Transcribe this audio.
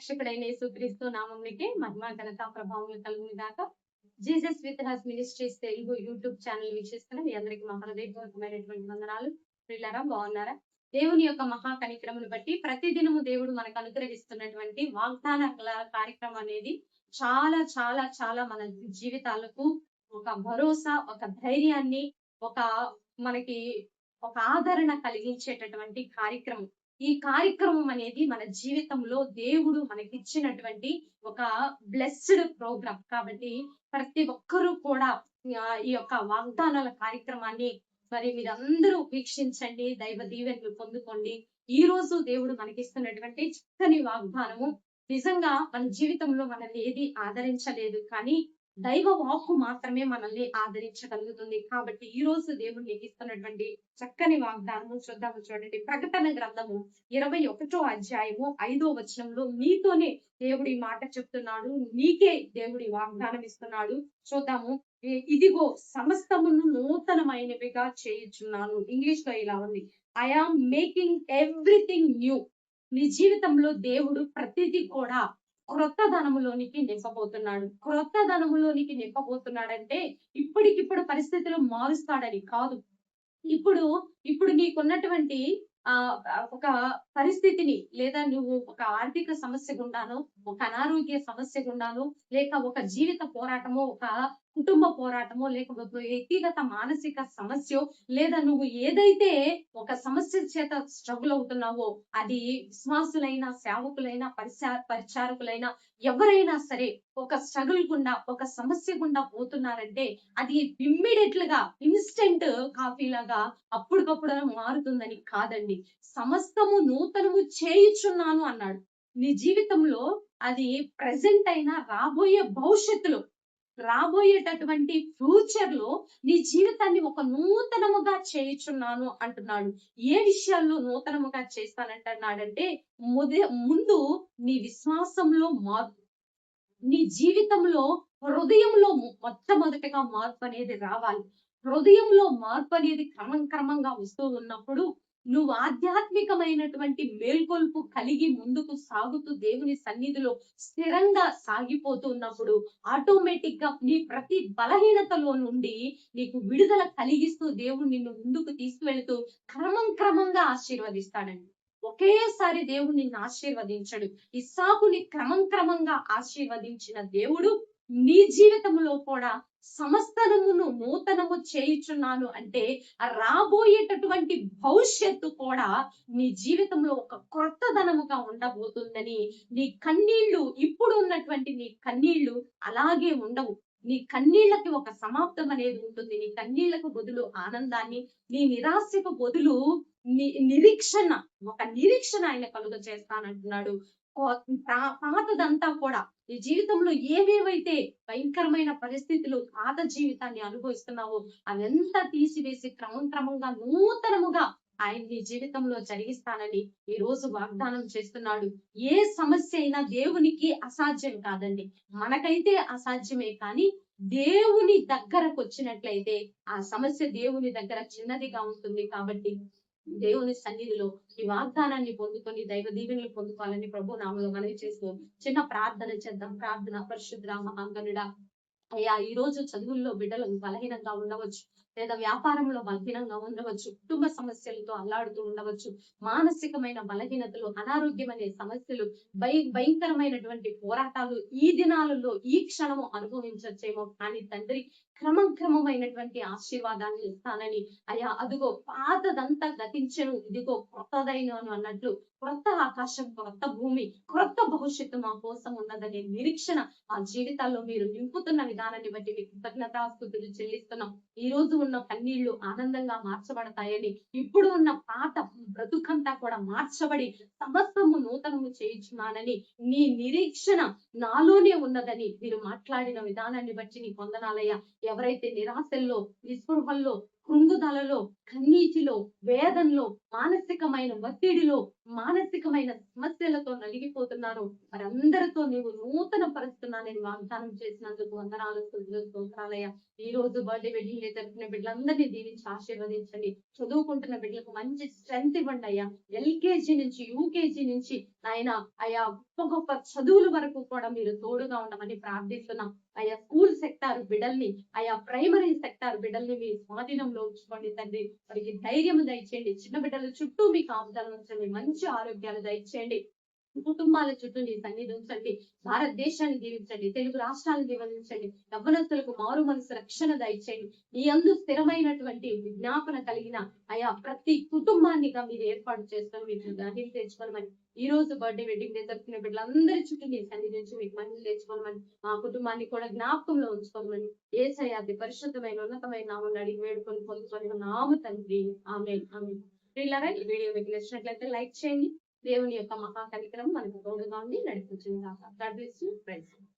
రక్షకుడైన యేసుక్రీస్తు నామమునకే మహిమ ఘనత ప్రభావములు కలుగును గాక. Jesus with has ministries Telugu YouTube channel వీక్షిస్తున్న మీ అందరికీ మా హృదయపూర్వకమైనటువంటి వందనాలు. ప్రియులారా, బాగున్నారా? దేవుని యొక్క మహా కనికరమును బట్టి ప్రతిదినము దేవుడు మనకు అనుగ్రహిస్తున్నటువంటి వాగ్దాన కార్యక్రమం అనేది చాలా చాలా చాలా మన జీవితాలకు ఒక భరోసా, ఒక ధైర్యాన్ని, ఒక మనకి ఒక ఆదరణ కలిగించేటటువంటి కార్యక్రమం. ఈ కార్యక్రమం అనేది మన జీవితంలో దేవుడు మనకిచ్చినటువంటి ఒక బ్లెస్డ్ ప్రోగ్రామ్ కాబట్టి ప్రతి ఒక్కరూ కూడా ఈ యొక్క వాగ్దానాల కార్యక్రమాన్ని మరి మీరందరూ వీక్షించండి, దైవ దీవెనలు పొందుకోండి. ఈ రోజు దేవుడు మనకిస్తున్నటువంటి చక్కని వాగ్దానము నిజంగా మన జీవితంలో మనల్ని ఏది ఆదరించలేదు, కానీ దైవ వాక్కు మాత్రమే మనల్ని ఆదరించగలుగుతుంది. కాబట్టి ఈ రోజు దేవుడు నీకు ఇస్తున్నటువంటి చక్కని వాగ్దానము చూద్దాము. చూడండి, ప్రకటన గ్రంథము 21వ అధ్యాయము 5వ వచనంలో నీతోనే దేవుడు ఈ మాట చెప్తున్నాడు, నీకే దేవుడి వాగ్దానం ఇస్తున్నాడు. చూద్దాము. ఇదిగో సమస్తమును నూతనమైనవిగా చేయుచున్నాను. ఇంగ్లీష్ లో ఇలా ఉంది, I am making everything new. నీ జీవితంలో దేవుడు ప్రతిదీ కూడా క్రొత్త ధనములోనికి నింపబోతున్నాడు. క్రొత్త ధనములోనికి నింపబోతున్నాడంటే ఇప్పటికిప్పుడు పరిస్థితులు మారుస్తాడని కాదు. ఇప్పుడు నీకున్నటువంటి ఒక పరిస్థితిని, లేదా నువ్వు ఒక ఆర్థిక సమస్య గుండాను, ఒక అనారోగ్య సమస్య గుండాను, లేక ఒక జీవిత పోరాటమో, ఒక కుటుంబ పోరాటమో, లేకపోతే వ్యక్తిగత మానసిక సమస్య, లేదా నువ్వు ఏదైతే ఒక సమస్య చేత స్ట్రగుల్ అవుతున్నావో అది విశ్వాసులైనా, సేవకులైనా, పరిచారకులైనా ఎవరైనా సరే ఒక స్ట్రగుల్ గుండా, ఒక సమస్య గుండా పోతున్నారంటే అది ఇమ్మీడియట్ గా ఇన్స్టెంట్ కాఫీ లాగా అప్పటికప్పుడు మారుతుందని కాదండి. సమస్తము నూతనము చేయుచున్నాను అన్నాడు. నీ జీవితంలో అది ప్రెసెంట్ అయినా రాబోయే భవిష్యత్తులో, రాబోయేటటువంటి ఫ్యూచర్ లో నీ జీవితాన్ని ఒక నూతనముగా చేయుచున్నాను అంటున్నాడు. ఏ విషయాల్లో నూతనముగా చేస్తానంటున్నాడంటే ముందు నీ విశ్వాసంలో మార్పు, నీ జీవితంలో హృదయంలో మొట్టమొదటిగా మార్పు అనేది రావాలి. హృదయంలో మార్పు అనేది క్రమంగా వస్తూ ఉన్నప్పుడు నువ్వు ఆధ్యాత్మికమైనటువంటి మేల్కొల్పు కలిగి ముందుకు సాగుతూ దేవుని సన్నిధిలో స్థిరంగా సాగిపోతున్నప్పుడు ఆటోమేటిక్ గా నీ ప్రతి బలహీనతలో నుండి నీకు విడుదల కలిగిస్తూ దేవుడు నిన్ను ముందుకు తీసుకువెళుతూ క్రమంగా ఆశీర్వదిస్తాడండి. ఒకేసారి దేవుడు నిన్ను ఆశీర్వదించడు. ఇస్సాకుని క్రమంగా ఆశీర్వదించిన దేవుడు నీ జీవితంలో కూడా సమస్తమును నూతనము చేయుచున్నాను అంటే రాబోయేటటువంటి భవిష్యత్తు కూడా నీ జీవితంలో ఒక క్రొత్త ధనముగా ఉండబోతుందని. నీ కన్నీళ్లు, ఇప్పుడు ఉన్నటువంటి నీ కన్నీళ్లు అలాగే ఉండవు. నీ కన్నీళ్లకి ఒక సమాప్తం అనేది ఉంటుంది. నీ కన్నీళ్లకు బదులు ఆనందాన్ని, నీ నిరాశకు బదులు ఒక నిరీక్షణ ఆయన కలుగ చేస్తానంటున్నాడు. పాతదంతా కూడా నీ జీవితంలో ఏవేవైతే భయంకరమైన పరిస్థితులు, పాత జీవితాన్ని అనుభవిస్తున్నావో అవంతా తీసివేసి క్రమంగా నూతనముగా ఆయన నీ జీవితంలో జరిగిస్తానని ఈ రోజు వాగ్దానం చేస్తున్నాడు. ఏ సమస్య అయినా దేవునికి అసాధ్యం కాదండి. మనకైతే అసాధ్యమే, కానీ దేవుని దగ్గరకు వచ్చినట్లయితే ఆ సమస్య దేవుని దగ్గర చిన్నదిగా ఉంటుంది. కాబట్టి దేవుని సన్నిధిలో ఈ వాగ్దానాన్ని పొందుకొని దైవ దీవెనలు పొందుకోవాలని ప్రభు నామములో మనవి చేస్తూ చిన్న ప్రార్థన చేద్దాం. ప్రార్థన. పరిశుద్ధ మహాగణుడా, అయ్యా, ఈ రోజు చదువుల్లో బిడ్డలు బలహీనంగా ఉండవచ్చు, లేదా వ్యాపారంలో బలహీనంగా ఉండవచ్చు, కుటుంబ సమస్యలతో అల్లాడుతూ ఉండవచ్చు, మానసికమైన బలహీనతలు, అనారోగ్యం అనే సమస్యలు, భయంకరమైనటువంటి పోరాటాలు ఈ దినాలలో ఈ క్షణము అనుభవించచ్చేమో, కానీ తండ్రి క్రమమైనటువంటి ఆశీర్వాదాన్ని ఇస్తానని, అయ్యా అదిగో పాతదంతా గతించను, ఇదిగో క్రొత్తదైనను అన్నట్లు క్రొత్త ఆకాశం, క్రొత్త భూమి, క్రొత్త భవిష్యత్తు మా కోసం ఉన్నదనే నిరీక్షణ ఆ జీవితాల్లో మీరు నింపుతున్న విధానాన్ని బట్టి మీకు కృతజ్ఞతాస్తుతులు చెల్లిస్తున్నాం. ఈ రోజు ఉన్న కన్నీళ్లు ఆనందంగా మార్చబడతాయని, ఇప్పుడు ఉన్న పాత బ్రతుకంతా కూడా మార్చబడి సమస్తము నూతనము చేయించున్నానని నీ నిరీక్షణ నాలోనే ఉన్నదని మీరు మాట్లాడిన విధానాన్ని బట్టి నీ వందనాలయ్యా. ఎవరైతే నిరాశల్లో, నిస్పృహల్లో, కృంగుదలలో, కన్నీటిలో, వేదనలో, మానసికమైన ఒత్తిడిలో, మానసికమైన సమస్యలతో నలిగిపోతున్నారో వారందరితో నీవు నూతన పరుస్తున్నానని వాగ్దానం చేసినందుకు వందనాలు, స్తుతులు, స్తోత్రాలయ్యా. ఈ రోజు బర్త్డే వెడ్డింగ్ డే జరుపుకునే బిడ్డలందరినీ దీవించి ఆశీర్వదించండి. చదువుకుంటున్న బిడ్డలకు మంచి స్ట్రెంత్ ఇవ్వండి అయ్యా. ఎల్కేజీ నుంచి యూకేజీ నుంచి ఆయన అయ్యా గొప్ప గొప్ప చదువుల వరకు కూడా మీరు తోడుగా ఉండమని ప్రార్థిస్తున్నాం. అయ్యా స్కూల్ సెక్టార్ బిడ్డల్ని, అయ్యా ప్రైమరీ సెక్టార్ బిడ్డల్ని మీ స్వాధీనంలో ఉంచుకోండి తండ్రి. వారికి ధైర్యం దయచేయండి. చిన్న బిడ్డల చుట్టూ మీ కాపుదల ఉంచండి. మంచి ఆరోగ్యాలు దయచేయండి. కుటుంబాల చుట్టూ నీ సన్నిధి ఉంచండి. భారతదేశాన్ని దీవించండి. తెలుగు రాష్ట్రాలను దీవించండి. యవ్వనస్తులకు మారు మనసు రక్షణ దయచేయండి. ఈ అందు స్థిరమైనటువంటి విజ్ఞాపన కలిగిన అయా ప్రతి కుటుంబాన్నిగా మీరు ఏర్పాటు చేసుకొని మీరు గ్రహిం తెచ్చుకోమని, ఈ రోజు బర్త్డే వెడ్డింగ్ డే జరుపుకునే బిడ్డలందరి చుట్టూ నీ సన్నిధి నుంచి మీకు మహిళలు తెచ్చుకోమని, మా కుటుంబాన్ని కూడా జ్ఞాపకంలో ఉంచుకోమని యేసయ్య అతి పరిశుద్ధమైన ఉన్నతమైన నామమున అడిగి వేడుకొని పొందుకొని నాము తండ్రి. ఆమేన్. ఆమేన్. ప్రియులారా, ఈ వీడియో మీకు నచ్చినట్లయితే లైక్ చేయండి. దేవుని యొక్క మహా కార్యక్రమం మనకు తోడుగా ఉండి నడిపించింది. God bless you friends.